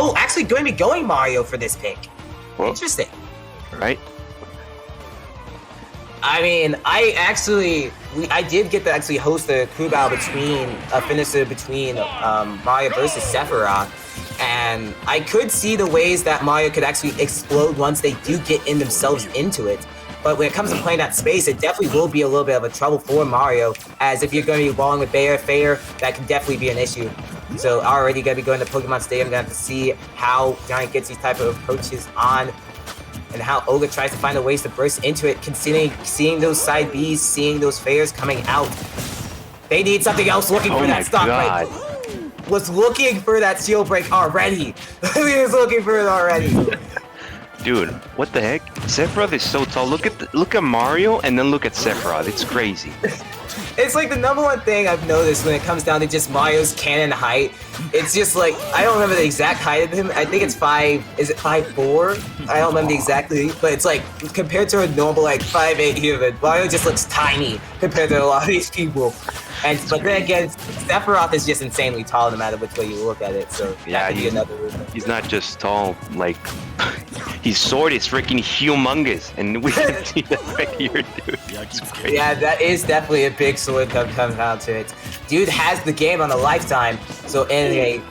Oh, actually going to be going Mario for this pick. Well, interesting. Right? I mean, I did get to actually host a crew battle between a finisher between Mario versus Sephiroth, and I could see the ways that Mario could actually explode once they do get in themselves into it. But when it comes to playing that space, it definitely will be a little bit of a trouble for Mario, as if you're going to be balling with Bayer Fair, that can definitely be an issue. So already going to be going to Pokemon Stadium, going to have to see how Jonhy gets these type of approaches on, and how Ogre tries to find the ways to burst into it, considering seeing those side Bs, seeing those Fairs coming out. They need something else looking for that stock break. Was looking for that shield break already. He was looking for it already. Dude, what the heck? Sephiroth is so tall. Look at Mario and then look at Sephiroth. It's crazy. It's like the number one thing I've noticed when it comes down to just Mario's cannon height. It's just like, I don't remember the exact height of him. I think it's 5'4"? I don't remember exactly, but it's like, compared to a normal like 5'8" human, Mario just looks tiny compared to a lot of these people. But then again, Sephiroth is just insanely tall no matter which way you look at it, so yeah, that could be another reason. He's not just tall, like, his sword is freaking humongous, and we can see that right here, dude. It's crazy. Yeah, that is definitely a big sword comes down to it. Dude has the game on a lifetime, so anyway,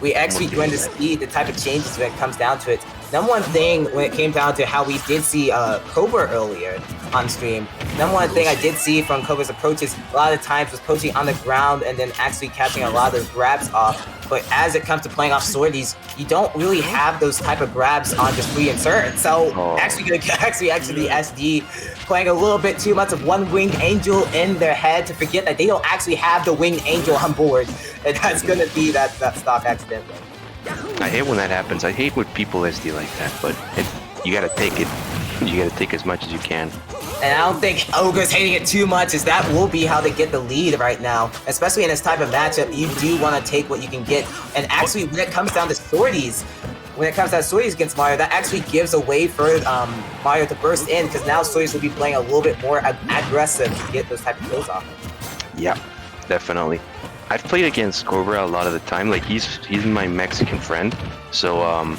we actually going to see the type of changes when it comes down to it. Number one thing when it came down to how we did see Cobra earlier on stream, number one thing I did see from Cobra's approaches a lot of times was poaching on the ground and then actually catching a lot of those grabs off. But as it comes to playing off swordies, you don't really have those type of grabs on just free insert. So actually the SD playing a little bit too much of one winged angel in their head to forget that they don't actually have the winged angel on board, and that's gonna be that stock accident. I hate when that happens. I hate when people SD like that, but you gotta take it. You gotta take as much as you can. And I don't think Ogre's hating it too much, as that will be how they get the lead right now. Especially in this type of matchup, you do want to take what you can get. And actually, when it comes down to swordies, against Mario, that actually gives a way for Mario to burst in, because now swordies will be playing a little bit more aggressive to get those type of kills off. Yeah, definitely. I've played against Cobra a lot of the time. Like, he's my Mexican friend, so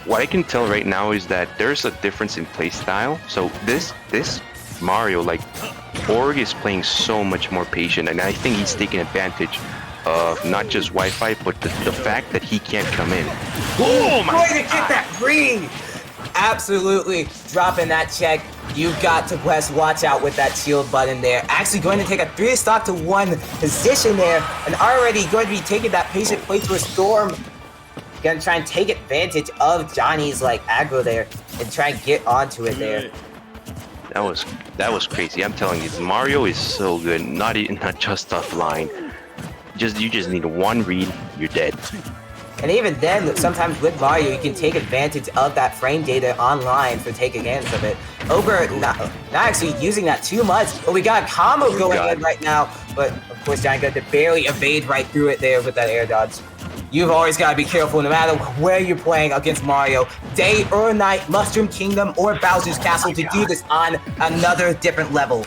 what I can tell right now is that there's a difference in playstyle. So this Mario, like, Org is playing so much more patient, and I think he's taking advantage of not just Wi-Fi, but the fact that he can't come in. Oh my God! To get that green! Absolutely dropping that check. You've got to press watch out with that shield button there. Actually going to take a 3 stock to 1 position there, and already going to be taking that patient play to a storm. Gonna try and take advantage of Johnny's like aggro there and try and get onto it there. That was crazy. I'm telling you, Mario is so good. Not just offline. You just need one read, you're dead. And even then, sometimes with Mario, you can take advantage of that frame data online for taking advantage of it. Ogre not actually using that too much, but we got a combo going in right now. But of course, Johnny got to barely evade right through it there with that air dodge. You've always got to be careful no matter where you're playing against Mario, day or night, Mushroom Kingdom or Bowser's Castle, to do this on another different level.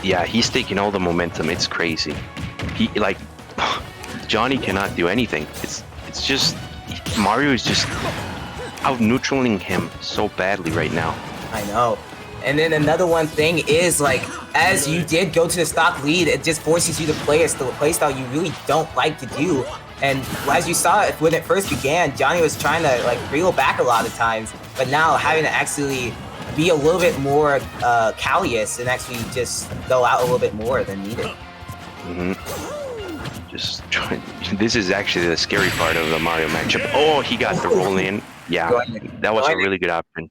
Yeah, he's taking all the momentum. It's crazy. Jonhy cannot do anything. It's just Mario is just out neutraling him so badly right now. I know. And then another one thing is, like, as you did go to the stock lead, it just forces you to play a playstyle you really don't like to do. And as you saw it when it first began, Jonhy was trying to like reel back a lot of times, but now having to actually be a little bit more callous and actually just go out a little bit more than needed. Just trying. This is actually the scary part of the Mario matchup. Oh, he got the roll in. Yeah, that was a really good option.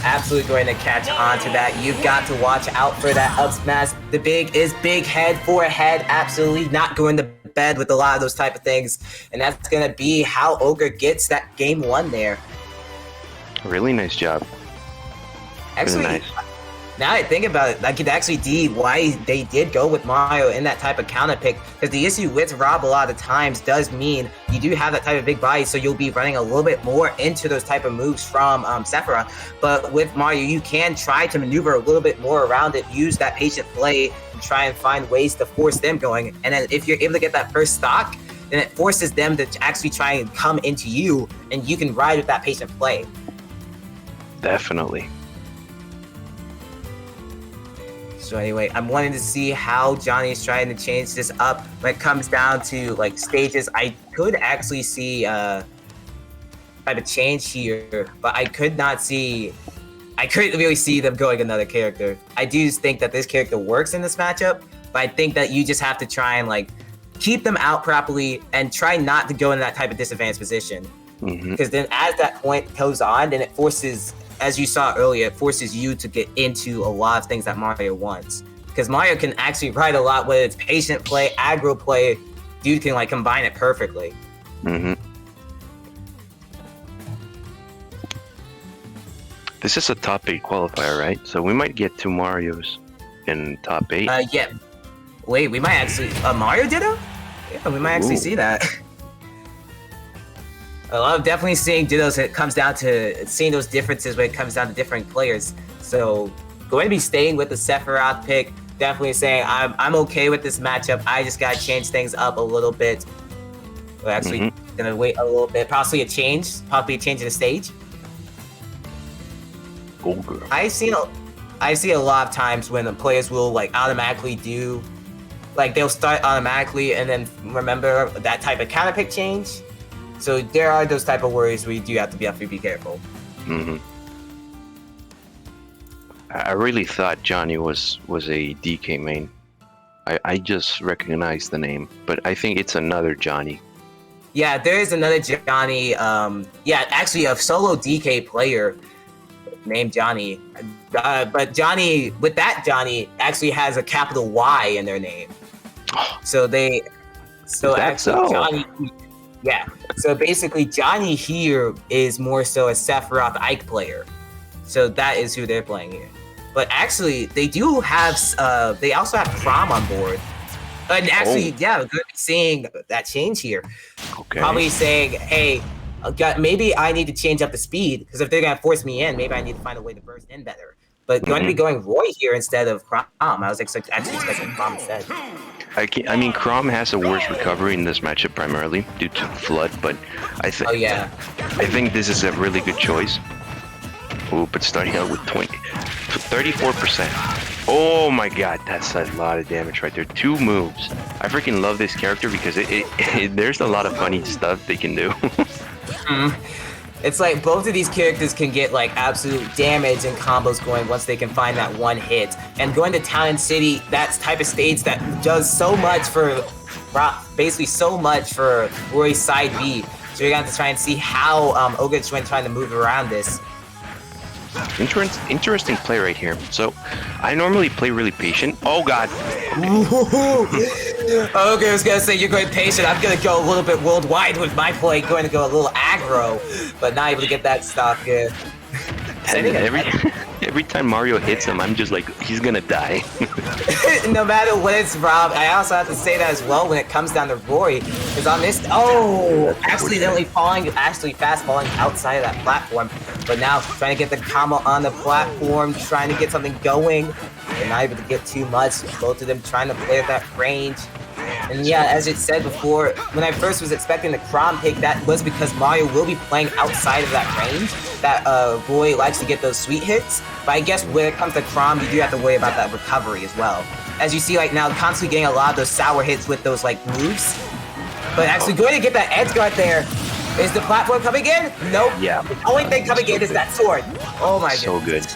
Absolutely going to catch on to that. You've got to watch out for that up smash. The big is big head for a head. Absolutely not going to bed with a lot of those type of things. And that's going to be how Ogre gets that game 1 there. Really nice job. Actually, really nice. Now I think about it, I could actually see why they did go with Mario in that type of counter pick, because the issue with Rob a lot of times does mean you do have that type of big body, so you'll be running a little bit more into those type of moves from Sephiroth. But with Mario, you can try to maneuver a little bit more around it, use that patient play, and try and find ways to force them going. And then if you're able to get that first stock, then it forces them to actually try and come into you, and you can ride with that patient play. Definitely. So anyway, I'm wanting to see how Jonhy is trying to change this up when it comes down to like stages. I could actually see type of change here, but I couldn't really see them going another character. I do think that this character works in this matchup, but I think that you just have to try and like keep them out properly and try not to go in that type of disadvantaged position. Because then as that point goes on, then it forces, as you saw earlier, it forces you to get into a lot of things that Mario wants. Because Mario can actually ride a lot, whether it's patient play, aggro play, dude can like combine it perfectly. This is a top 8 qualifier, right? So we might get 2 Marios in top 8. Yeah. Wait, we might actually... Mario Ditto? Yeah, we might actually see that. I love definitely seeing Dittos. It comes down to seeing those differences when it comes down to different players. So going to be staying with the Sephiroth pick. Definitely saying I'm okay with this matchup. I just got to change things up a little bit. We're actually going to wait a little bit. Possibly a change in the stage. Ogre. I see a lot of times when the players will like automatically do, like they'll start automatically and then remember that type of counter pick change. So there are those type of worries where you do have to be careful. I really thought Jonhy was a DK main. I just recognized the name, but I think it's another Jonhy. Yeah, there is another Jonhy. Yeah, actually a solo DK player named Jonhy. But Jonhy, with that Jonhy, actually has a capital Y in their name. So Jonhy, yeah. So basically, Jonhy here is more so a Sephiroth Ike player. So that is who they're playing here. But actually, they do have, they also have Crom on board. And actually, yeah, good seeing that change here. Okay. Probably saying, hey, maybe I need to change up the speed, because if they're going to force me in, maybe I need to find a way to burst in better. But going to be going Roy here instead of Crom. I was actually expecting Crom instead. I mean, Crom has a worse recovery in this matchup primarily due to Flood, but I think I think this is a really good choice. Ooh, but starting out with 34%. Oh my god, that's a lot of damage right there. 2 moves. I freaking love this character because there's a lot of funny stuff they can do. It's like both of these characters can get like absolute damage and combos going once they can find that one hit. And going to Town and City, that's type of stage that does so much for, basically so much for Roy's side B. So we're going to have to try and see how Ogre is trying to move around this. Interesting play right here. So, I normally play really patient. Oh god. Okay, I was gonna say you're going patient. I'm gonna go a little bit worldwide with my play, going to go a little aggro, but not able to get that stock here. And every time Mario hits him, I'm just like, he's gonna die. No matter what it's Rob, I also have to say that as well when it comes down to Roy, is on this, accidentally fast falling outside of that platform, but now trying to get the combo on the platform, trying to get something going, and not able to get too much, both of them trying to play at that range. And yeah, as it said before, when I first was expecting the Crom pick, that was because Mario will be playing outside of that range, that Roy likes to get those sweet hits. But I guess when it comes to Crom, you do have to worry about that recovery as well. As you see like now, constantly getting a lot of those sour hits with those like moves. But actually going to get that edge guard there. Is the platform coming in? Nope. Yeah. The only thing coming in is that sword. Oh my god. So good.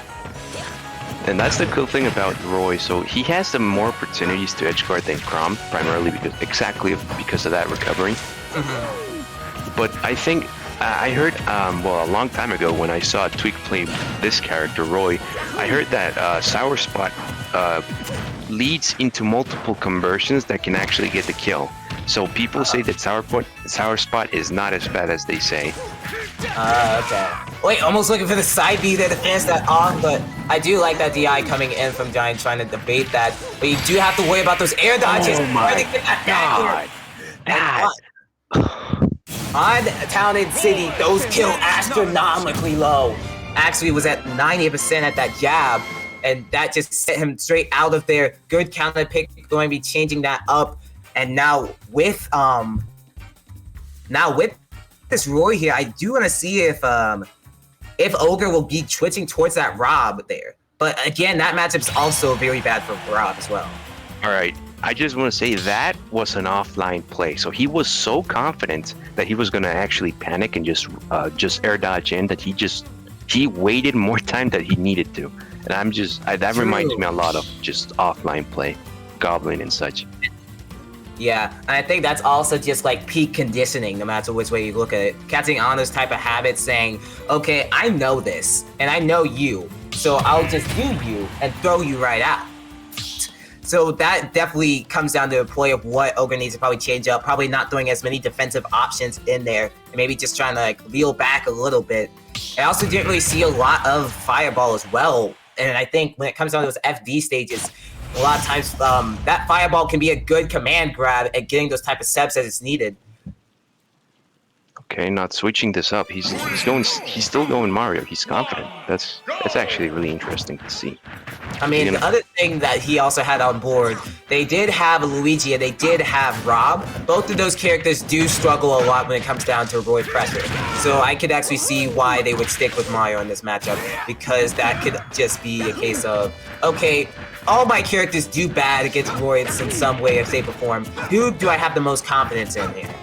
And that's the cool thing about Roy. So he has the more opportunities to edge guard than Crom, primarily because of that recovery. But I think I heard a long time ago when I saw Tweak play this character Roy, I heard that Sour Spot leads into multiple conversions that can actually get the kill. So people say that Sour Spot is not as bad as they say. Okay. Wait, almost looking for the side B there to finish that off, but I do like that DI coming in from Jonhy trying to debate that. But you do have to worry about those air dodges. Oh my god. On Town and City, those kill astronomically low. Actually, it was at 90% at that jab, and that just set him straight out of there. Good counter pick, going to be changing that up. And now with Now with this Roy here, I do want to see if Ogre will be twitching towards that Rob there. But again, that matchup's also very bad for Rob as well. All right. I just want to say that was an offline play. So he was so confident that he was going to actually panic and just air dodge in that he waited more time than he needed to. And that reminds me a lot of just offline play, Goblin and such. Yeah, and I think that's also just like peak conditioning, no matter which way you look at it. Catching on those type of habits saying, okay, I know this, and I know you, so I'll just do you and throw you right out. So that definitely comes down to a play of what Ogre needs to probably change up, probably not throwing as many defensive options in there, and maybe just trying to like reel back a little bit. I also didn't really see a lot of Fireball as well, and I think when it comes down to those FD stages, a lot of times that Fireball can be a good command grab at getting those type of steps as it's needed. Okay, not switching this up. He's still going Mario. He's confident. That's actually really interesting to see. I mean, the other thing that he also had on board, they did have Luigi and they did have Rob. Both of those characters do struggle a lot when it comes down to Roy pressure. So I could actually see why they would stick with Mario in this matchup, because that could just be a case of, okay, all my characters do bad against Royals in some way or shape or form. Who do I have the most confidence in here?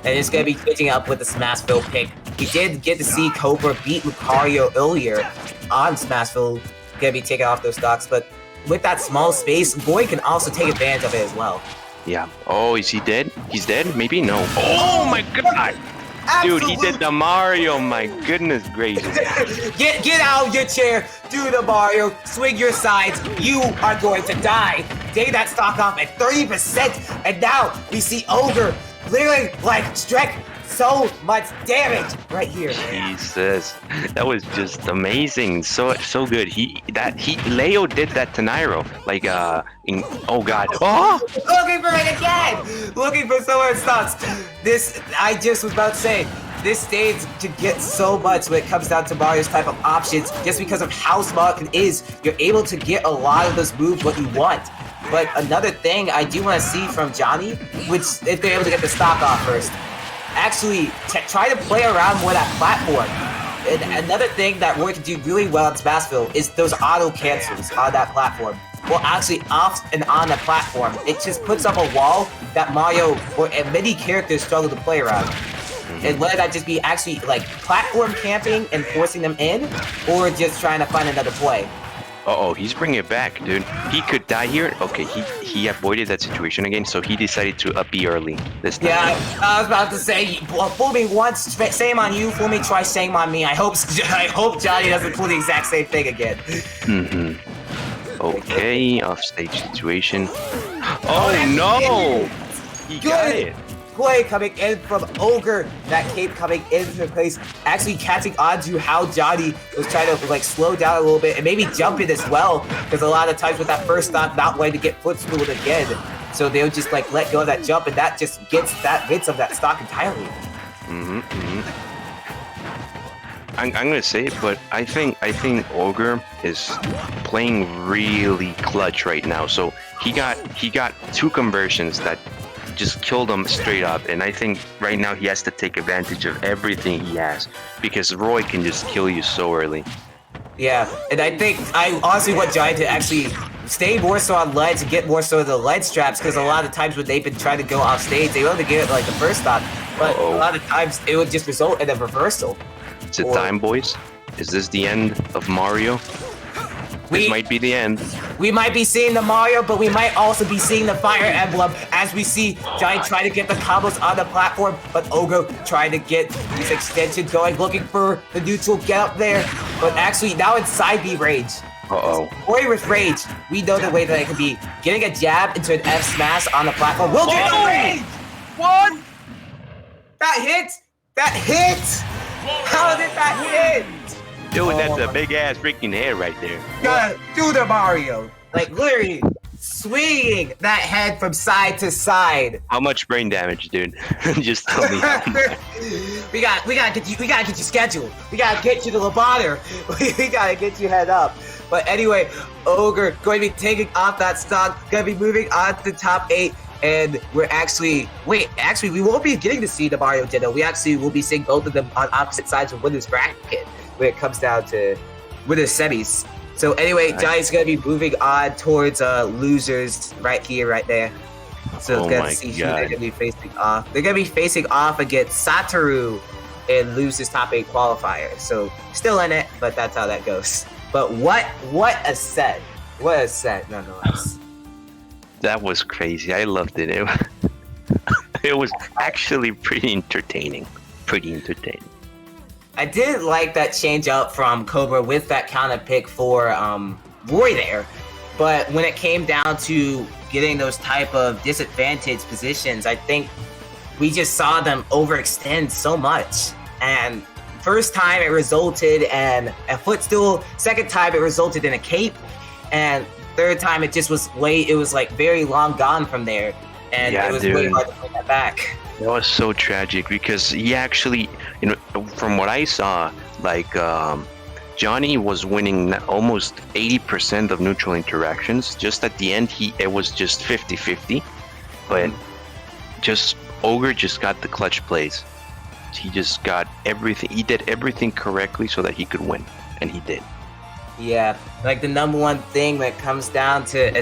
And it's going to be switching up with the Smashville pick. We did get to see Cobra beat Lucario earlier on Smashville, going to be taking off those stocks, but with that small space, Boy can also take advantage of it as well. Yeah. Oh, is he dead? He's dead? Maybe? No. Oh my god! Absolutely. Dude, he did the Mario, my goodness gracious. Get out of your chair, do the Mario, swing your sides, you are going to die. Take that stock off at 30%, and now we see Ogre literally like strike so much damage right here. Jesus, that was just amazing. So good. Leo did that to Nairo. Like oh god. Oh! Looking for it again. Looking for so much stocks. This I just was about to say. This stage can get so much when it comes down to Mario's type of options, just because of how small it is. You're able to get a lot of those moves what you want. But another thing I do want to see from Jonhy, which if they're able to get the stock off first, actually try to play around more that platform. And another thing that Roy can do really well in Smashville is those auto cancels on that platform. Well, actually off and on the platform, it just puts up a wall that Mario and many characters struggle to play around. And whether that just be actually like platform camping and forcing them in, or just trying to find another play. Uh-oh, he's bringing it back, dude. He could die here. Okay, he avoided that situation again, so he decided to up B early this time. Yeah, I was about to say, well, fool me once, shame on you. Fool me twice, shame on me. I hope Jonhy doesn't pull the exact same thing again. Mm-hmm. Okay, off-stage situation. Oh, no! He got it. Play coming in from Ogre, that cape coming into place, actually catching on to how Jonhy was trying to like slow down a little bit and maybe jump in as well, because a lot of times with that first stock not wanting to get footstooled again, so they'll just like let go of that jump, and that just gets of that stock entirely. I'm gonna say it, but I think Ogre is playing really clutch right now. So he got 2 conversions that just killed him straight up, and I think right now he has to take advantage of everything he has, because Roy can just kill you so early. Yeah, and I think I honestly want Jonhy to actually stay more so on ledge and get more so of the ledge straps, because a lot of times when they've been trying to go off stage, they only get it like the first stop, but a lot of times it would just result in a reversal. Is it time, boys? Is this the end of Mario? This might be the end. We might be seeing the Mario, but we might also be seeing the Fire Emblem, as we see Jonhy try to get the combos on the platform, but Ogre trying to get these extensions going, looking for the neutral get up there, but actually now it's side B range. Boy with rage, we know the way that it could be. Getting a jab into an F smash on the platform will get the range! What? That hit? That hit? How did that hit? Dude, that's a big ass freaking head right there. Gotta do the Mario. Like literally swinging that head from side to side. How much brain damage, dude? Just tell me. we gotta get you scheduled. We gotta get you to Lobato. We gotta get you head up. But anyway, Ogre going to be taking off that stock, gonna be moving on to top 8. and we're actually we won't be getting to see the Mario Ditto. We actually will be seeing both of them on opposite sides of winner's bracket when it comes down to winner's semis. So anyway, Johnny's gonna be moving on towards losers right here, right there. So let's get to see who they're gonna be facing off. They're gonna be facing off against Satoru in losers top 8 qualifier. So still in it, but that's how that goes. But what a set! What a set, nonetheless. That was crazy. I loved it. It was actually pretty entertaining. I did like that change up from Cobra with that counter pick for Roy there, but when it came down to getting those type of disadvantaged positions, I think we just saw them overextend so much. And first time it resulted in a footstool, second time it resulted in a cape, and third time it just was like very long gone from there, and it was way hard to bring that back. That was so tragic because he actually, from what I saw, like Jonhy was winning almost 80% of neutral interactions. Just at the end, it was just 50-50, but just Ogre just got the clutch plays. He just got everything. He did everything correctly so that he could win, and he did. Yeah, like the number one thing when it comes down to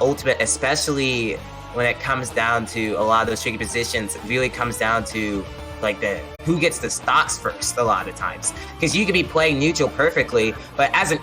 Ultimate, especially when it comes down to a lot of those tricky positions, it really comes down to like who gets the stocks first a lot of times. Because you could be playing neutral perfectly, but as an